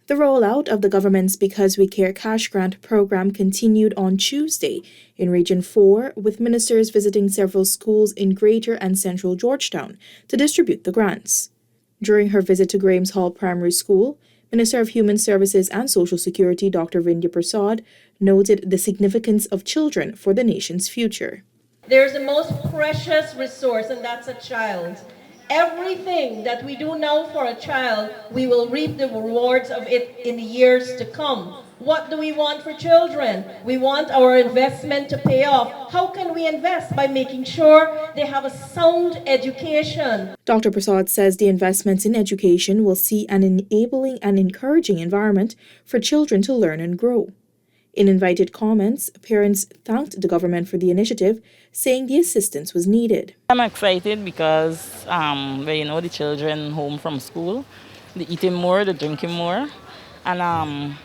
The rollout of the government's Because We Care cash grant program continued on Tuesday in Region 4, with ministers visiting several schools in Greater and Central Georgetown to distribute the grants. During her visit to Graham's Hall Primary School, Minister of Human Services and Social Security Dr. Vindhya Prasad noted the significance of children for the nation's future. There's the most precious resource, and that's a child. Everything that we do now for a child, we will reap the rewards of it in the years to come. What do we want for children? We want our investment to pay off. How can we invest? By making sure they have a sound education. Dr. Prasad says the investments in education will see an enabling and encouraging environment for children to learn and grow. In invited comments, parents thanked the government for the initiative, saying the assistance was needed. I'm excited because the children home from school, they eating more, they drinking more, and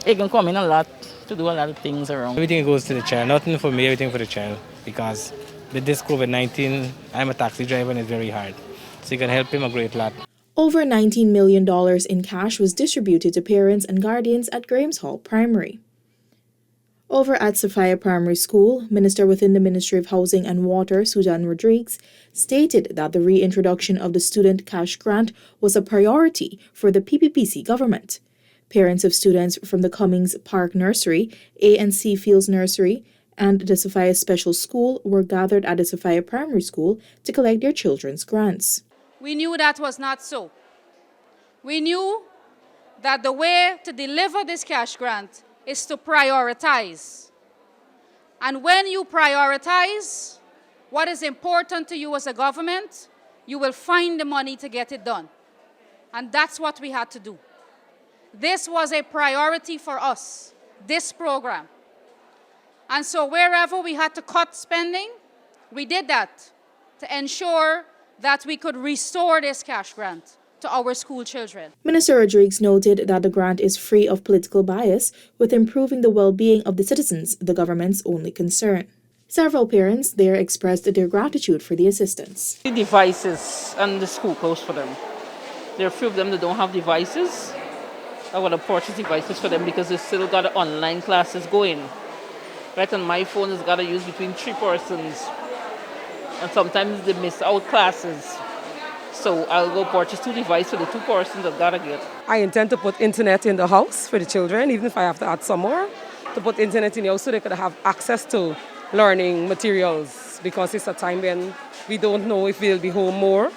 it can come in a lot to do a lot of things around. Everything goes to the child, nothing for me, everything for the child, because with this COVID-19, I'm a taxi driver and it's very hard. So you can help him a great lot. Over $19 million in cash was distributed to parents and guardians at Graham's Hall Primary. Over at Sophia Primary School, Minister within the Ministry of Housing and Water, Susan Rodriguez, stated that the reintroduction of the student cash grant was a priority for the PPPC government. Parents of students from the Cummings Park Nursery, A&C Fields Nursery, and the Sophia Special School were gathered at the Sophia Primary School to collect their children's grants. We knew that was not so. We knew that the way to deliver this cash grant is to prioritize. And when you prioritize what is important to you as a government, you will find the money to get it done. And that's what we had to do. This was a priority for us, this program. And so wherever we had to cut spending, we did that to ensure that we could restore this cash grant to our school children. Minister Rodriguez noted that the grant is free of political bias, with improving the well-being of the citizens the government's only concern. Several parents there expressed their gratitude for the assistance. The devices and the school clothes for them. There are a few of them that don't have devices. I want to purchase devices for them because they still got online classes going. Right, and my phone has got to use between 3 persons. And sometimes they miss out classes. So I'll go purchase 2 devices for the 2 persons I've got to get. I intend to put internet in the house for the children, even if I have to add some more, to put internet in the house so they could have access to learning materials, because it's a time when we don't know if they'll be home more.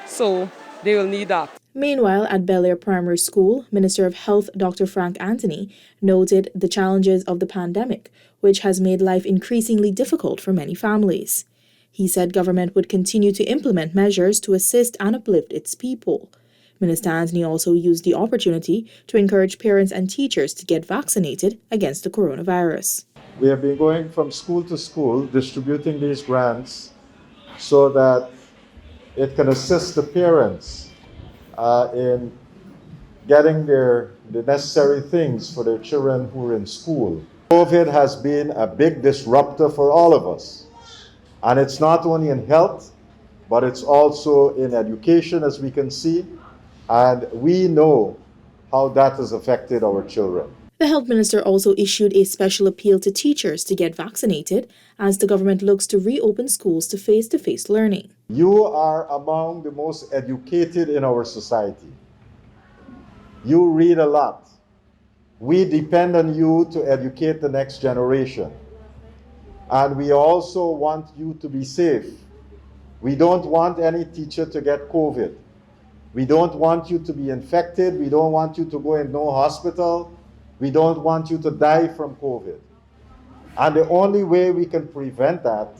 So they will need that. Meanwhile, at Bel Air Primary School, Minister of Health Dr. Frank Anthony noted the challenges of the pandemic, which has made life increasingly difficult for many families. He said government would continue to implement measures to assist and uplift its people. Minister Anthony also used the opportunity to encourage parents and teachers to get vaccinated against the coronavirus. We have been going from school to school distributing these grants so that it can assist the parents in getting the necessary things for their children who are in school. COVID has been a big disruptor for all of us. And it's not only in health, but it's also in education, as we can see. And we know how that has affected our children. The health minister also issued a special appeal to teachers to get vaccinated as the government looks to reopen schools to face-to-face learning. You are among the most educated in our society. You read a lot. We depend on you to educate the next generation. And we also want you to be safe. We don't want any teacher to get COVID. We don't want you to be infected. We don't want you to go in no hospital. We don't want you to die from COVID. And the only way we can prevent that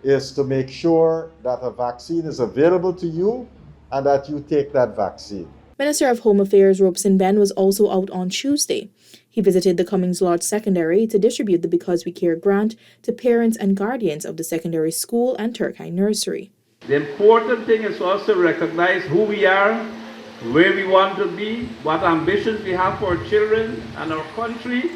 is to make sure that a vaccine is available to you and that you take that vaccine. Minister of Home Affairs Robeson Ben was also out on Tuesday. He visited the Cummings Lodge Secondary to distribute the Because We Care grant to parents and guardians of the secondary school and Turkine Nursery. The important thing is also recognize who we are, where we want to be, what ambitions we have for our children and our country,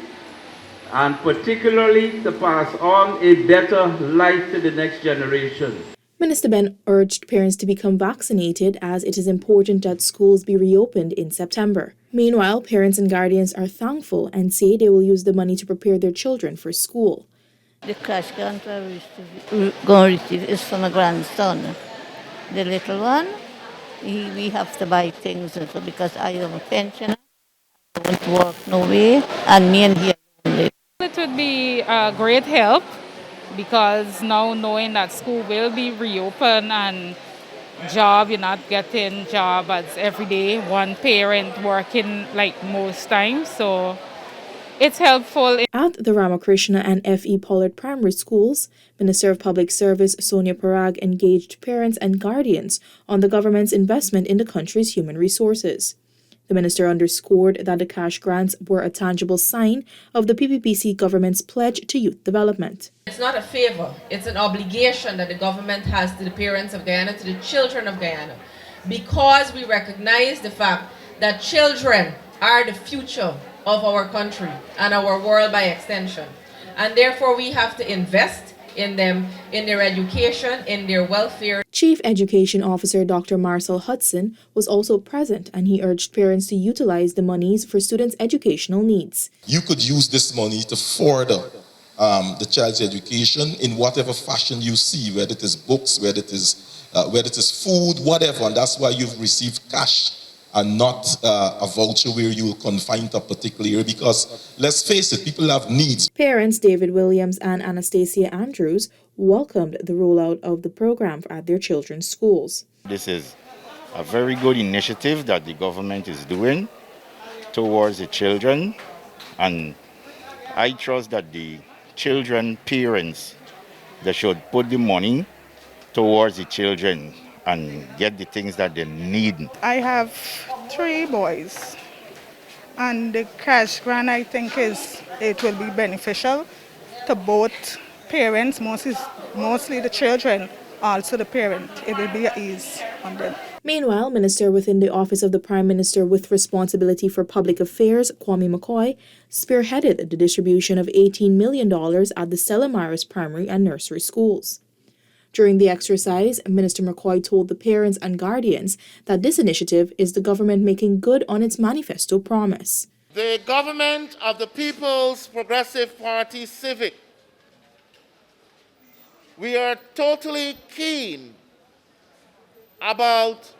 and particularly to pass on a better life to the next generation. Minister Ben urged parents to become vaccinated as it is important that schools be reopened in September. Meanwhile, parents and guardians are thankful and say they will use the money to prepare their children for school. The cash grant we're going to receive is for my grandson. The little one, we have to buy things because I am a pensioner, I don't work no way, and me and he alone live. It would be a great help because now knowing that school will be reopened and you're not getting job as every day, one parent working like most times, so it's helpful. At the Ramakrishna and F.E. Pollard primary schools, Minister of Public Service Sonia Parag engaged parents and guardians on the government's investment in the country's human resources. The minister underscored that the cash grants were a tangible sign of the PPPC government's pledge to youth development. It's not a favor, it's an obligation that the government has to the parents of Guyana, to the children of Guyana, because we recognize the fact that children are the future of our country and our world by extension. And therefore we have to invest in them, in their education, in their welfare. Chief Education Officer Dr. Marcel Hudson was also present, and he urged parents to utilize the monies for students' educational needs. You could use this money to further the child's education in whatever fashion you see, whether it is books, whether it is food, whatever, and that's why you've received cash and not a voucher where you will confine to a particular area, because let's face it, people have needs. Parents David Williams and Anastasia Andrews welcomed the rollout of the program at their children's schools. This is a very good initiative that the government is doing towards the children, and I trust that the children parents, they should put the money towards the children and get the things that they need. I have 3 boys, and the cash grant, I think it will be beneficial to both parents, mostly the children, also the parent. It will be an ease on them. Meanwhile, Minister within the Office of the Prime Minister with responsibility for public affairs, Kwame McCoy, spearheaded the distribution of $18 million at the Stella Maris primary and nursery schools. During the exercise, Minister McCoy told the parents and guardians that this initiative is the government making good on its manifesto promise. The government of the People's Progressive Party Civic, we are totally keen about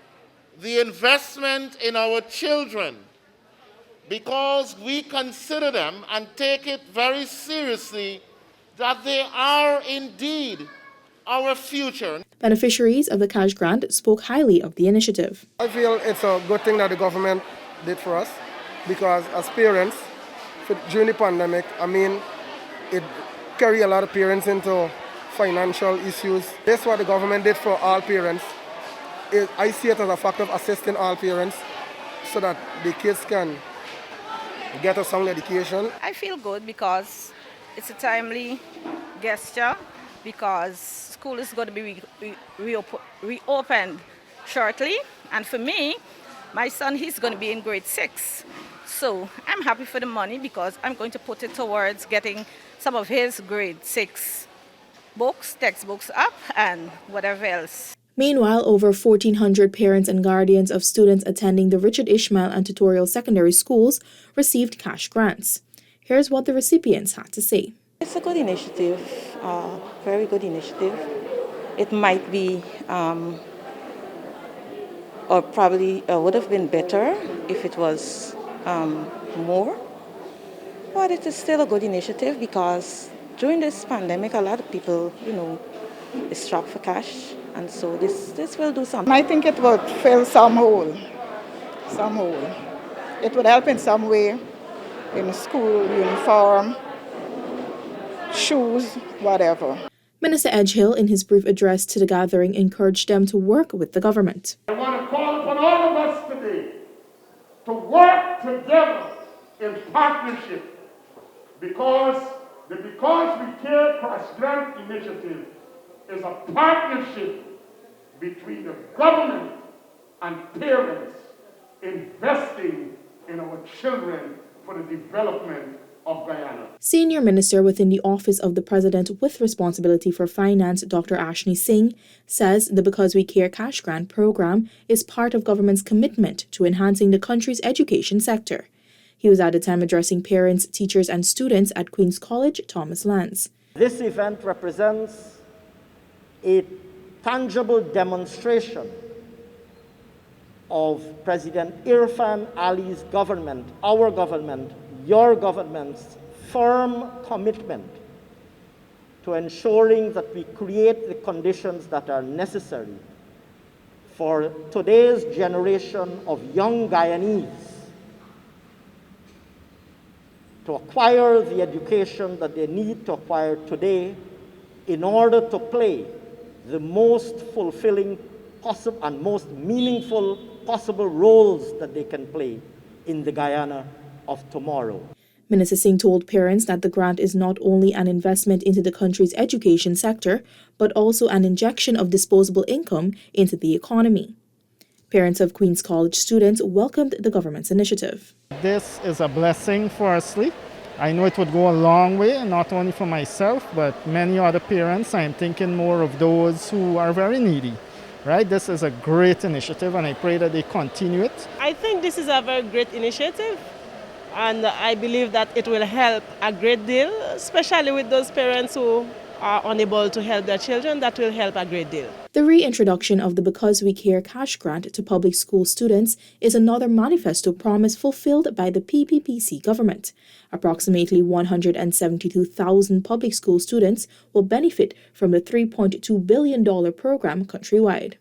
the investment in our children because we consider them and take it very seriously that they are indeed our future. Beneficiaries of the cash grant spoke highly of the initiative. I feel it's a good thing that the government did for us because as parents, during the pandemic, it carried a lot of parents into financial issues. This is what the government did for all parents. I see it as a factor of assisting all parents so that the kids can get a sound education. I feel good because it's a timely gesture, because school is going to be reopened shortly. And for me, my son, he's going to be in grade 6. So I'm happy for the money because I'm going to put it towards getting some of his grade 6 books, textbooks up, and whatever else. Meanwhile, over 1,400 parents and guardians of students attending the Richard Ishmael and Tutorial Secondary Schools received cash grants. Here's what the recipients had to say. It's a good initiative, very good initiative. It might be, or probably would have been better if it was more, but it is still a good initiative because during this pandemic, a lot of people, is strapped for cash, and so this will do something. I think it would fill some hole. It would help in some way in school, uniform, shoes, whatever. Minister Edgehill, in his brief address to the gathering, encouraged them to work with the government. I want to call upon all of us today to work together in partnership because the Because We Care Cash Grant Initiative is a partnership between the government and parents investing in our children for the development of Guyana. Senior Minister within the Office of the President with responsibility for finance, Dr. Ashni Singh, says the Because We Care cash grant program is part of government's commitment to enhancing the country's education sector. He was at the time addressing parents, teachers and students at Queen's College, Thomas Lands. This event represents a tangible demonstration of President Irfan Ali's government, our government, your government's firm commitment to ensuring that we create the conditions that are necessary for today's generation of young Guyanese to acquire the education that they need to acquire today in order to play the most fulfilling possible and most meaningful possible roles that they can play in the Guyana of tomorrow. Minister Singh told parents that the grant is not only an investment into the country's education sector, but also an injection of disposable income into the economy. Parents of Queen's College students welcomed the government's initiative. This is a blessing, firstly. I know it would go a long way, not only for myself, but many other parents. I'm thinking more of those who are very needy. Right? This is a great initiative, and I pray that they continue it. I think this is a very great initiative, and I believe that it will help a great deal, especially with those parents who are unable to help their children. That will help a great deal. The reintroduction of the Because We Care cash grant to public school students is another manifesto promise fulfilled by the PPPC government. Approximately 172,000 public school students will benefit from the $3.2 billion program countrywide.